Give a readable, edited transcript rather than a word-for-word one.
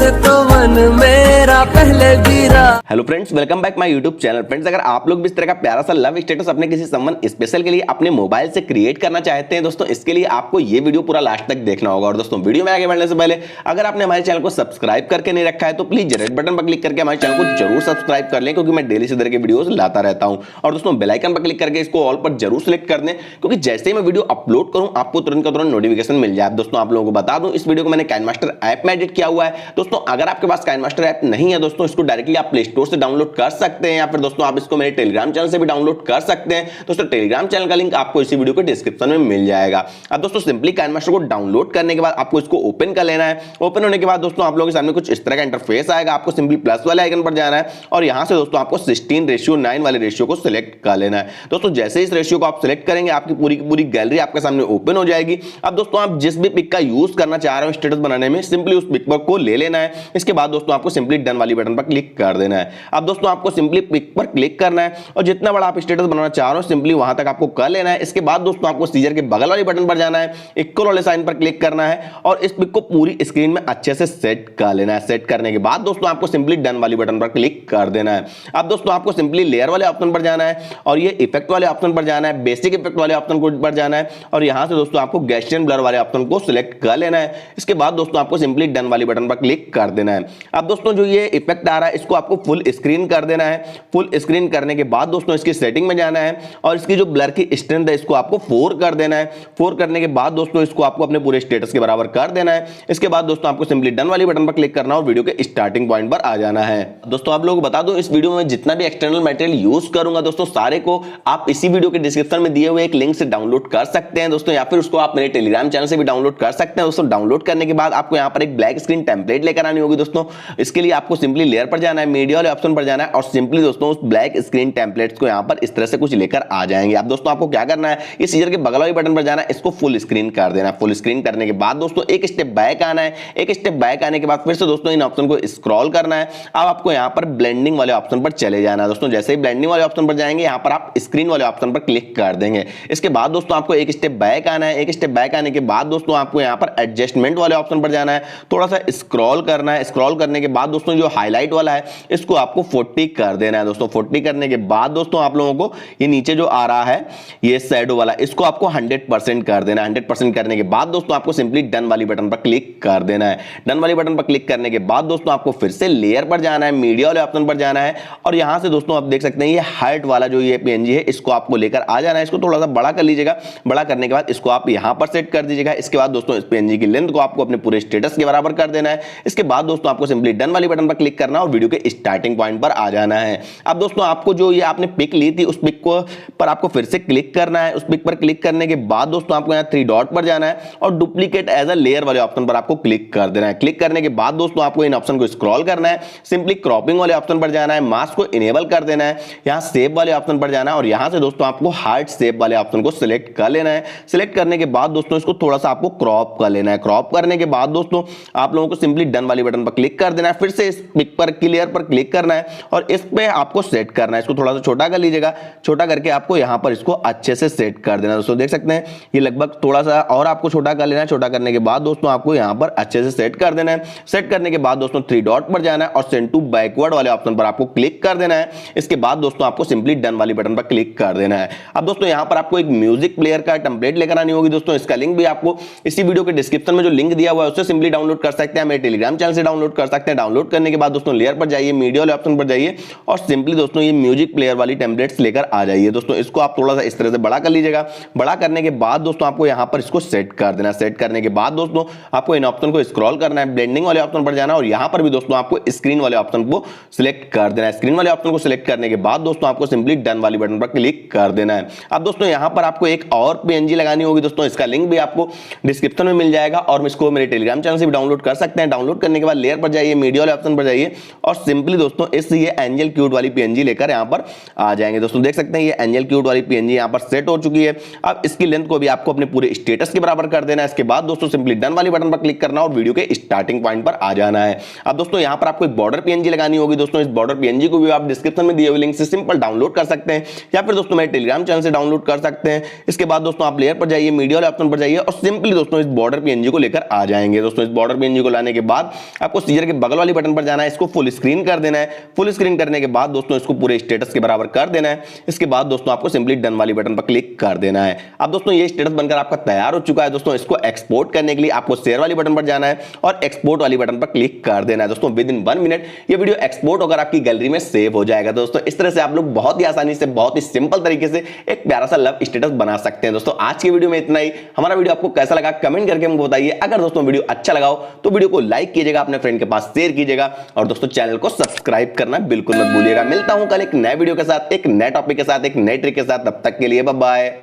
से तो मन मेरा पहले भी रहा। Hello friends, welcome back my YouTube channel. Friends, अगर आप लोग भी इस तरह का प्यारा सा लव स्टेटस अपने किसी समवन स्पेशल के लिए अपने मोबाइल से क्रिएट करना चाहते हैं दोस्तों, इसके लिए आपको ये वीडियो पूरा लास्ट तक देखना होगा। और दोस्तों, वीडियो में आगे बढ़ने से पहले अगर आपने हमारे चैनल को सब्सक्राइब करके नहीं रखा है तो प्लीज रेड बटन पर क्लिक करके हमारे चैनल को जरूर सब्सक्राइब कर लें, क्योंकि मैं डेली इस तरह के वीडियोस लाता रहता हूं। और दोस्तों, बेल आइकन पर क्लिक करके इसको ऑल पर जरूर सिलेक्ट कर दें, क्योंकि जैसे ही मैं वीडियो अपलोड करूं आपको तुरंत का तुरंत नोटिफिकेशन मिल जाए। दोस्तों, आप लोगों को बता दूं, इस वीडियो को मैंने काइनमास्टर ऐप में एडिट किया हुआ है। दोस्तों, अगर आपके पास काइनमास्टर ऐप नहीं है दोस्तों, इसको डायरेक्टली आप प्ले स्टोर से डाउनलोड कर सकते हैं, या फिर दोस्तों आप इसको मेरे टेलीग्राम चैनल से भी डाउनलोड कर सकते हैं। दोस्तों, टेलीग्राम चैनल का लिंक आपको इसी वीडियो के डिस्क्रिप्शन में मिल जाएगा। अब दोस्तों, सिंपली काइनमास्टर को डाउनलोड करने के बाद आपको इसको ओपन कर लेना है। ओपन होने के बाद दोस्तों आप लोगों के सामने कुछ इस तरह का इंटरफेस आएगा। आपको सिंपली प्लस वाले आइकन पर जाना है और यहां से दोस्तों आपको 16:9 वाले रेशियो को सिलेक्ट कर लेना है। दोस्तों, जैसे इस रेशियो को आप सिलेक्ट करेंगे आपकी पूरी की पूरी गैलरी आपके सामने ओपन हो जाएगी। अब दोस्तों, आप जिस भी पिक का यूज करना चाह रहे हो स्टेटस बनाने में, सिंपली उस पिक को ले लेना है। इसके बाद दोस्तों आपको सिंपली डन वाली बटन पर क्लिक कर देना है। अब दोस्तों, आपको सिंपली पिक पर क्लिक करना है और जितना बड़ा आप स्टेटस बनाना चाह रहे हो सिंपली वहां तक आपको कर लेना है। इसके बाद दोस्तों आपको सीजर के बगल वाली बटन पर जाना है, इक्वल वाले साइन पर क्लिक करना है और इस पिक को पूरी स्क्रीन में अच्छे से सेट कर लेना है। सेट करने के बाद दोस्तों आपको सिंपली डन वाली बटन पर क्लिक कर देना है। अब दोस्तों आपको सिंपली लेयर वाले ऑप्शन पर जाना है और ये इफेक्ट वाले ऑप्शन पर जाना है, बेसिक इफेक्ट वाले ऑप्शन पर जाना है और यहां से दोस्तों आपको गैस्टियन ब्लर वाले ऑप्शन को सिलेक्ट कर लेना है। इसके बाद दोस्तों आपको सिंपली डन वाली बटन पर क्लिक कर देना है। अब दोस्तों, जो ये इफेक्ट आ रहा है इसको आपको फुल स्क्रीन कर देना है। फुल स्क्रीन करने के बाद दोस्तों इसकी सेटिंग में जाना है और इसकी जो ब्लर की स्ट्रेंथ है इसको आपको 4 कर देना है। 4 करने के बाद दोस्तों इसको आपको अपने पूरे स्टेटस के बराबर कर देना है। इसके बाद दोस्तों आपको सिंपली डन वाली बटन पर क्लिक करना और वीडियो के स्टार्टिंग पॉइंट पर आ जाना है। दोस्तों, आप लोगों को बता दूं, इस वीडियो में जितना भी एक्सटर्नल मटेरियल यूज करूंगा दोस्तों, सारे को आप इसी वीडियो के डिस्क्रिप्शन में दिए हुए एक लिंक से डाउनलोड कर सकते हैं दोस्तों, या फिर उसको आप मेरे टेलीग्राम चैनल से भी डाउनलोड कर सकते हैं। दोस्तों, डाउनलोड करने के बाद आपको यहां पर एक ब्लैक स्क्रीन टेम्पलेट लेकर आनी होगी दोस्तों। इसके लिए आपको सिंपली लेयर पर जाना है, मीडिया वाले ऑप्शन पर जाना है और सिंपली दोस्तों उस ब्लैक स्क्रीन टेम्पलेट्स को यहां पर इस तरह से कुछ लेकर आ जाएंगे। अब दोस्तों आपको क्या करना है, इस सीजर के बगल वाले बटन पर जाना है, इसको फुल स्क्रीन कर देना है। फुल स्क्रीन करने के बाद दोस्तों एक स्टेप बैक आना है। एक स्टेप बैक आने के बाद फिर से दोस्तों इन ऑप्शन को स्क्रॉल करना है। अब आपको यहां पर ब्लेंडिंग वाले ऑप्शन पर चले जाना है। दोस्तों, जैसे ही ब्लेंडिंग वाले ऑप्शन पर जाएंगे यहां पर आप स्क्रीन वाले ऑप्शन पर क्लिक कर देंगे। इसके बाद दोस्तों आपको एक स्टेप बैक आना है। एक स्टेप बैक आने के बाद दोस्तों आपको यहां पर एडजस्टमेंट वाले ऑप्शन पर जाना है, थोड़ा सा स्क्रॉल करना है। स्क्रॉल करने के बाद दोस्तों जो हाईलाइट वाला है इसको आपको 40 कर देना है। दोस्तों, 40 करने के बाद दोस्तों आप लोगों को ये नीचे जो आ रहा है ये शैडो वाला, इसको आपको 100% कर देना है। 100% करने के बाद दोस्तों आपको सिंपली डन वाली बटन पर क्लिक कर देना है। डन वाली बटन पर क्लिक करने के बाद दोस्तों आपको फिर से लेयर पर जाना है, मीडिया वाले ऑप्शन पर जाना है और यहां से दोस्तों आप देख सकते हैं ये हाइट वाला जो ये पीएनजी है इसको आपको लेकर आ जाना है। इसको थोड़ा सा बड़ा कर लीजिएगा। बड़ा करने के बाद इसको आप यहां पर सेट कर दीजिएगा। इसके बाद दोस्तों इस पीएनजी की लेंथ को आपको अपने पूरे स्टेटस के बराबर कर देना है। इसके बाद दोस्तों आपको सिंपली डन वाली बटन पर क्लिक करना और वीडियो के स्टार्टिंग पॉइंट पर आ जाना है। अब दोस्तों आपको जो ये आपने पिक ली थी उस पिक को पर आपको फिर से क्लिक करना है। उस पिक पर क्लिक करने के बाद दोस्तों आपको यहां 3 डॉट पर जाना है और डुप्लीकेट एज अ लेयर वाले ऑप्शन पर आपको क्लिक कर देना है। क्लिक करने के बाद दोस्तों आपको इन ऑप्शन को स्क्रॉल करना है, सिंपली क्रॉपिंग वाले ऑप्शन पर जाना है, मास्क को इनेबल कर देना है, यहां शेप वाले ऑप्शन पर जाना है और यहां से दोस्तों आपको हार्ट शेप वाले ऑप्शन को सिलेक्ट कर लेना है। सिलेक्ट करने के बाद दोस्तों इसको थोड़ा सा आपको क्रॉप कर लेना है। क्रॉप करने के बाद दोस्तों आप लोगों को सिंपली डन वाली बटन पर क्लिक कर देना है। फिर से इस पिक पर क्लियर पर क्लिक करना है और इस पे आपको सेट करना है। इसको थोड़ा सा छोटा कर लीजिएगा। छोटा करके आपको यहां पर इसको अच्छे से सेट कर देना है। दोस्तों देख सकते हैं ये लगभग थोड़ा सा और आपको छोटा कर लेना है। छोटा करने के बाद दोस्तों आपको यहां पर अच्छे से सेट कर देना है। सेट करने के बाद दोस्तों 3 डॉट पर जाना है और सेंड टू बैकवर्ड वाले ऑप्शन पर आपको क्लिक कर देना है। इसके बाद दोस्तों आपको सिंपली डन वाली बटन पर क्लिक कर देना है। अब दोस्तों यहां पर आपको एक म्यूजिक प्लेयर का टेम्पलेट लेकर आनी होगी दोस्तों। इसका लिंक भी आपको इसी वीडियो के डिस्क्रिप्शन में जो लिंक दिया हुआ है उससे सिंपली डाउनलोड कर सकते हैं। मेरे टेलीग्राम चैनल से डाउनलोड कर सकते हैं। डाउनलोड करने के बाद दोस्तों लेयर पर जाइए, मीडिया वाले ऑप्शन पर जाइए और सिंपली दोस्तों ये म्यूजिक प्लेयर वाली टेम्पलेट्स लेकर आ जाइए। दोस्तों इसको आप थोड़ा सा इस तरह से बड़ा कर लीजिएगा। बड़ा करने के बाद दोस्तों आपको यहां पर इसको सेट कर देना। सेट करने के बाद दोस्तों आपको इन ऑप्शन को स्क्रॉल करना है, ब्लेंडिंग वाले ऑप्शन पर जाना और यहां पर भी दोस्तों आपको स्क्रीन वाले ऑप्शन को सिलेक्ट कर देना है। स्क्रीन वाले ऑप्शन को सिलेक्ट करने के बाद दोस्तों आपको सिंपली डन वाली बटन पर क्लिक कर देना है। अब दोस्तों यहां पर आपको एक और पीएनजी लगानी होगी दोस्तों। इसका लिंक भी आपको डिस्क्रिप्शन में मिल जाएगा और इसको मेरे टेलीग्राम चैनल से भी डाउनलोड कर सकते हैं। डाउनलोड करने के बाद लेयर पर जाइए, मीडिया वाले ऑप्शन पर जाइए और सिंपली दोस्तों इस ये एंजल क्यूट वाली पीएनजी लेकर यहाँ पर आ जाएंगे। दोस्तों देख सकते हैं ये एंजल क्यूट वाली पीएनजी यहाँ पर सेट हो चुकी है। अब इसकी लेंथ को भी आपको अपने पूरे स्टेटस के बराबर कर देना है। इसके बाद दोस्तों सिंपली डन वाली बटन पर क्लिक करना और वीडियो के स्टार्टिंग पॉइंट पर आ जाना है। अब दोस्तों यहाँ पर आपको एक बॉर्डर पीएनजी लगानी होगी। दोस्तों इस बॉर्डर पीएनजी को भी आप डिस्क्रिप्शन में दिए हुए लिंक से सिंपल डाउनलोड कर सकते हैं या फिर दोस्तों मेरे टेलीग्राम चैनल से डाउनलोड कर सकते हैं। इसके बाद दोस्तों आप लेयर पर जाइए, मीडिया वाले ऑप्शन पर जाइए और सिंपली दोस्तों इस बॉर्डर पीएनजी को लेकर आ जाएंगे। दोस्तों इस बॉर्डर पीएनजी को लाने के बाद आपको सीजर के बगल वाली बटन पर जाना है, इसको फुल स्क्रीन कर देना है। फुल स्क्रीन करने के बाद दोस्तों इसको पूरे स्टेटस के बराबर कर देना है। इसके बाद दोस्तों आपको सिंपली डन वाली बटन पर क्लिक कर देना है। अब दोस्तों ये स्टेटस बनकर आपका तैयार हो चुका है। दोस्तों इसको एक्सपोर्ट करने के लिए आपको शेयर वाली बटन पर जाना है और एक्सपोर्ट वाली बटन पर क्लिक कर देना है। दोस्तों विद इन 1 मिनट ये वीडियो एक्सपोर्ट होकर आपकी गैलरी में सेव हो जाएगा। दोस्तों इस तरह से आप लोग बहुत ही आसानी से, बहुत ही सिंपल तरीके से एक प्यारा सा लव स्टेटस बना सकते हैं। दोस्तों आज की वीडियो में इतना ही। हमारा वीडियो आपको कैसा लगा कमेंट करके हमको बताइए। अगर दोस्तों वीडियो अच्छा लगा हो तो वीडियो को लाइक कीजिएगा, अपने फ्रेंड के पास शेयर कीजिएगा और दोस्तों चैनल को सब्सक्राइब करना बिल्कुल मत भूलिएगा। मिलता हूं कल एक नए वीडियो के साथ, एक नए टॉपिक के साथ, एक नए ट्रिक के साथ। तब तक के लिए बाय बाय।